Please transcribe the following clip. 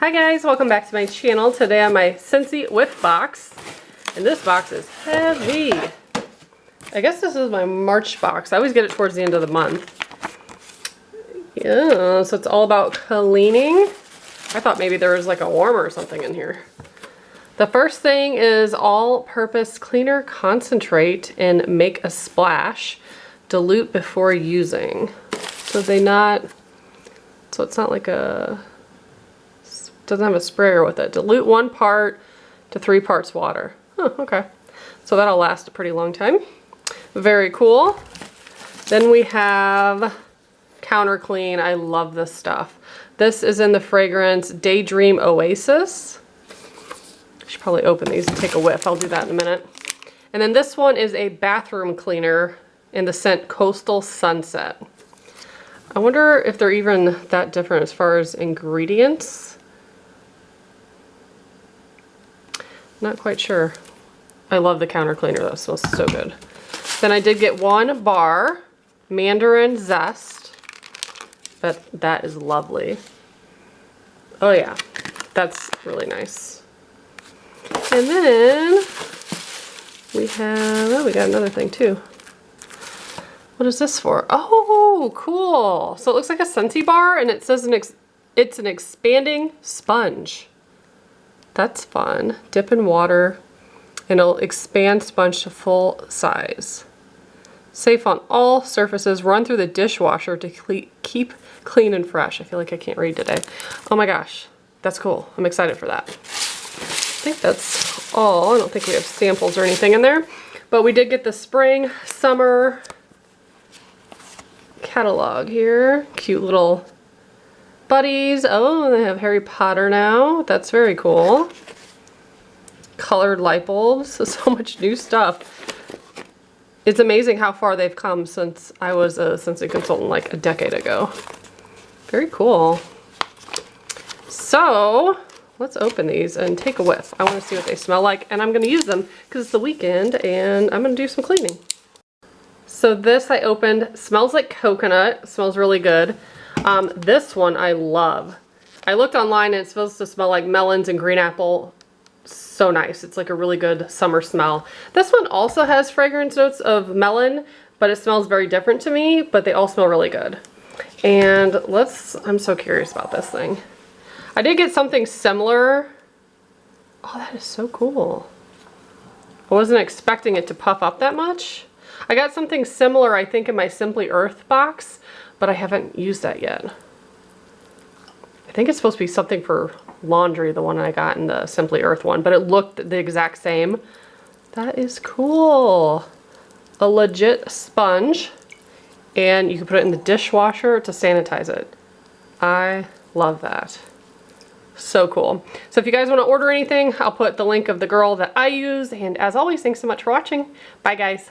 Hi guys, welcome back to my channel. Today on my Scentsy Whiff Box, and this box is heavy. I guess this is my March box. I always get it towards the end of the month. Yeah, so it's all about cleaning. I thought maybe there was like a warmer or something in here. The first thing is all-purpose cleaner concentrate and make a splash. Dilute before using. So it's not like a, doesn't have a sprayer with it. Dilute 1 part to 3 parts water. Huh, okay. So that'll last a pretty long time. Very cool. Then we have Counter Clean. I love this stuff. This is in the fragrance Daydream Oasis. I should probably open these and take a whiff. I'll do that in a minute. And then this one is a bathroom cleaner in the scent Coastal Sunset. I wonder if they're even that different as far as ingredients. Not quite sure. I love the counter cleaner though, it smells so good. Then I did get 1 bar Mandarin Zest, but that is lovely. Oh yeah, that's really nice. And then we have, oh, we got another thing too. What is this for? Oh, cool. So it looks like a Scentsy bar and it says it's an expanding sponge. That's fun. Dip in water and it'll expand sponge to full size. Safe on all surfaces. Run through the dishwasher to keep clean and fresh. I feel like I can't read today. Oh my gosh, that's cool. I'm excited for that. I think that's all. I don't think we have samples or anything in there, but we did get the spring, summer catalog here. Cute little buddies. Oh, they have Harry Potter now. That's very cool. Colored light bulbs. So much new stuff. It's amazing how far they've come since I was a Scentsy consultant like a decade ago. Very cool. So let's open these and take a whiff. I want to see what they smell like, and I'm going to use them because it's the weekend and I'm going to do some cleaning. So this I opened, smells like coconut, smells really good. This one I love. I looked online and it's supposed to smell like melons and green apple. So nice. It's like a really good summer smell. This one also has fragrance notes of melon, but it smells very different to me, but they all smell really good. And I'm so curious about this thing. I did get something similar. Oh, that is so cool. I wasn't expecting it to puff up that much. I got something similar, I think, in my Simply Earth box, but I haven't used that yet. I think it's supposed to be something for laundry, the one I got in the Simply Earth one, but it looked the exact same. That is cool. A legit sponge, and you can put it in the dishwasher to sanitize it. I love that. So cool. So if you guys want to order anything, I'll put the link of the girl that I use, and as always, thanks so much for watching. Bye guys.